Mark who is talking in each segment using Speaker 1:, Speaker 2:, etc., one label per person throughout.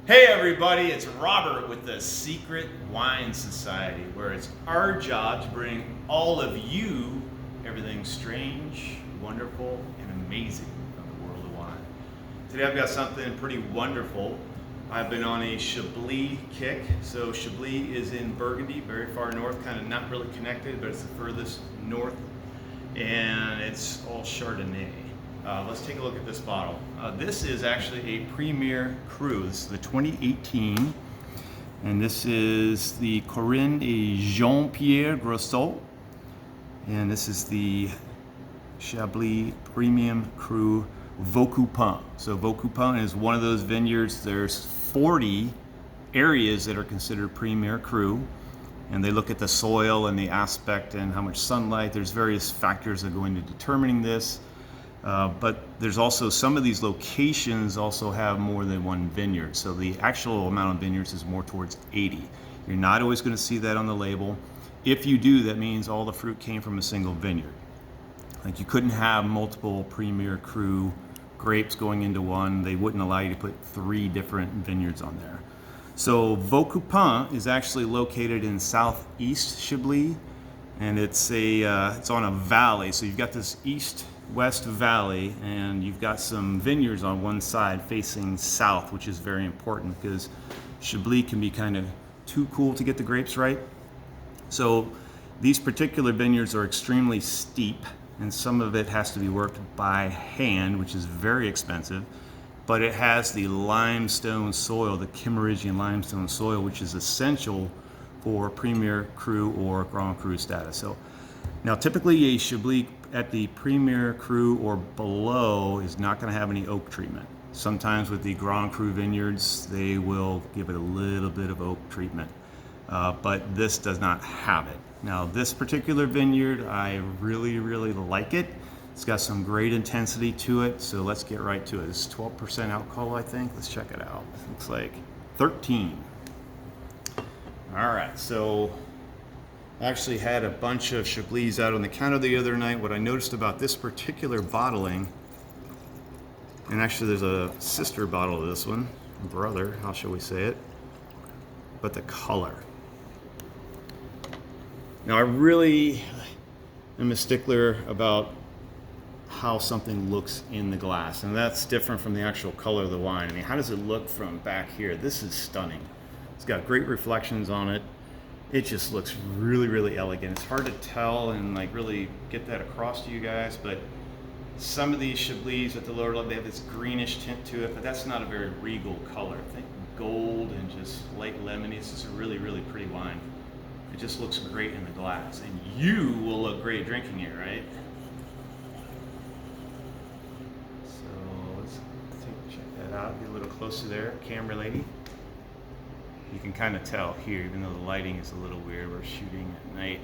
Speaker 1: Hey everybody, it's Robert with the Secret Wine Society, where it's our job to bring all of you everything strange, wonderful, and amazing from the world of wine. Today I've got something pretty wonderful. I've been on a Chablis kick. So Chablis is in Burgundy, very far north, kind of not really connected, but it's the furthest north, and it's all Chardonnay. Let's take a look at this bottle. This is actually a Premier Cru. This is the 2018, and this is the Corinne and Jean-Pierre Grossot, and this is the Chablis Premium Cru Vaucoupin. So Vaucoupin is one of those vineyards. There's 40 areas that are considered Premier Cru, and they look at the soil and the aspect and how much sunlight. There's various factors that go into determining this. But there's also some of these locations also have more than one vineyard. So the actual amount of vineyards is more towards 80. You're not always going to see that on the label. If you do, that means all the fruit came from a single vineyard. Like you couldn't have multiple Premier Cru grapes going into one. They wouldn't allow you to put 3 different vineyards on there. So Vaucoupin is actually located in southeast Chablis, and it's on a valley. So you've got this east-west valley, and you've got some vineyards on one side facing south, which is very important because Chablis can be kind of too cool to get the grapes right. So these particular vineyards are extremely steep, and some of it has to be worked by hand, which is very expensive. But it has the limestone soil, the Kimmeridgian limestone soil, which is essential for Premier Cru or Grand Cru status. So now typically a Chablis at the Premier Cru or below is not going to have any oak treatment. Sometimes with the Grand Cru vineyards, they will give it a little bit of oak treatment, but this does not have it. Now this particular vineyard, I really like it. It's got some great intensity to it, so let's get right to it. It's 12% alcohol, I think. Let's check it out. It looks like 13. All right, so I actually had a bunch of Chablis out on the counter the other night. What I noticed about this particular bottling, and actually there's a sister bottle of this one, brother, how shall we say it, but the color. Now I really am a stickler about how something looks in the glass, and that's different from the actual color of the wine. I mean, how does it look from back here? This is stunning. It's got great reflections on it. It just looks really elegant. It's hard to tell and like really get that across to you guys, but some of these Chablis at the lower level, they have this greenish tint to it, but that's not a very regal color. I think gold and just light lemony. This is a really pretty wine. It just looks great in the glass, and you will look great drinking it, right? So let's check that out. Get a little closer there, camera lady. You can kind of tell here, even though the lighting is a little weird, we're shooting at night.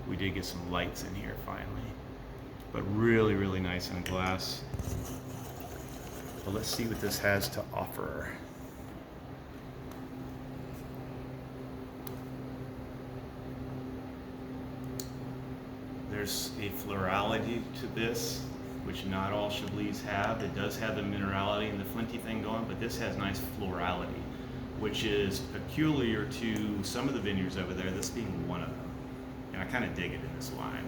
Speaker 1: We did get some lights in here finally. But really nice in glass. But let's see what this has to offer. There's a florality to this, which not all Chablis have. It does have the minerality and the flinty thing going, but this has nice florality, which is peculiar to some of the vineyards over there, this being one of them. And I kind of dig it in this wine.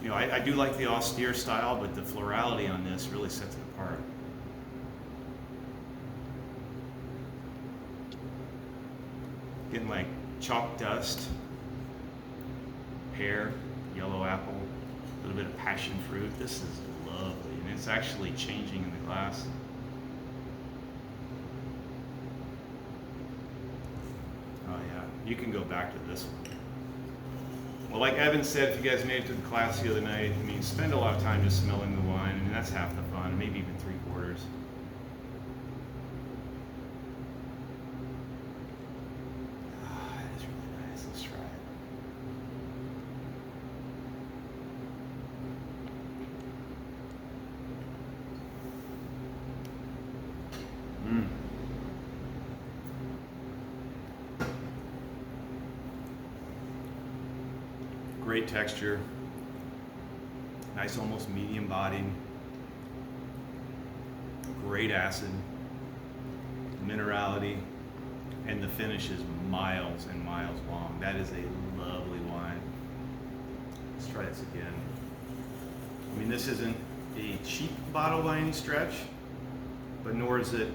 Speaker 1: You know, I do like the austere style, but the florality on this really sets it apart. Getting like chalk dust, pear, yellow apple, a little bit of passion fruit. This is lovely, and it's actually changing in the glass. You can go back to this one. Well, like Evan said, if you guys made it to the class the other night, I mean, spend a lot of time just smelling the wine, and that's half the fun, maybe even 3/4. That is really nice. Let's try it. Great texture, nice almost medium body, great acid, minerality. quality, and the finish is miles and miles long. That is a lovely wine. Let's try this again. I mean, this isn't a cheap bottle by any stretch, but nor is it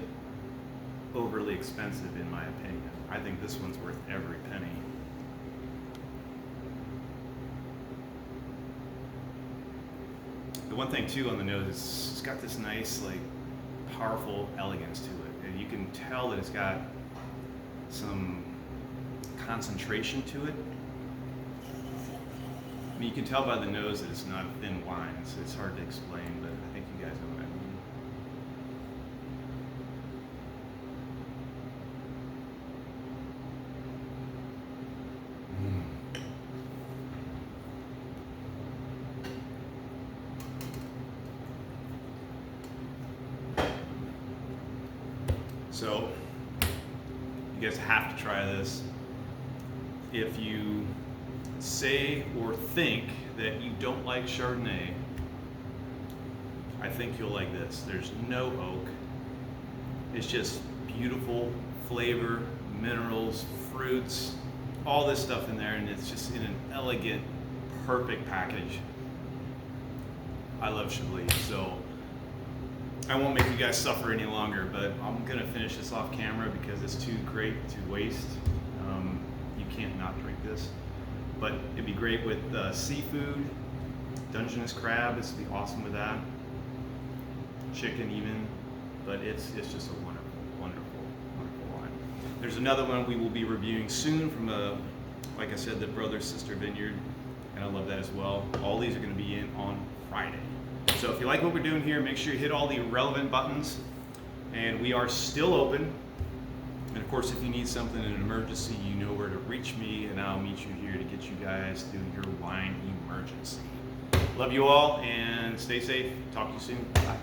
Speaker 1: overly expensive in my opinion. I think this one's worth every penny. The one thing too on the nose is it's got this nice, like, powerful elegance to it, and you can tell that it's got some concentration to it. I mean, you can tell by the nose that it's not a thin wine, so it's hard to explain, but I think you guys know what I mean. So, you guys have to try this. If you say or think that you don't like Chardonnay, I think you'll like this. There's no oak. It's just beautiful flavor, minerals, fruits, all this stuff in there, and it's just in an elegant, perfect package. I love Chablis, so I won't make you guys suffer any longer, but I'm gonna finish this off camera because it's too great to waste. You can't not drink this, but it'd be great with seafood. Dungeness crab, this would be awesome with that. Chicken even, but it's just a wonderful, wonderful, wonderful wine. There's another one we will be reviewing soon from like I said, the Brother Sister Vineyard, and I love that as well. All these are gonna be in on Friday. So if you like what we're doing here, make sure you hit all the relevant buttons. And we are still open. And of course, if you need something in an emergency, you know where to reach me, and I'll meet you here to get you guys through your wine emergency. Love you all, and stay safe. Talk to you soon. Bye.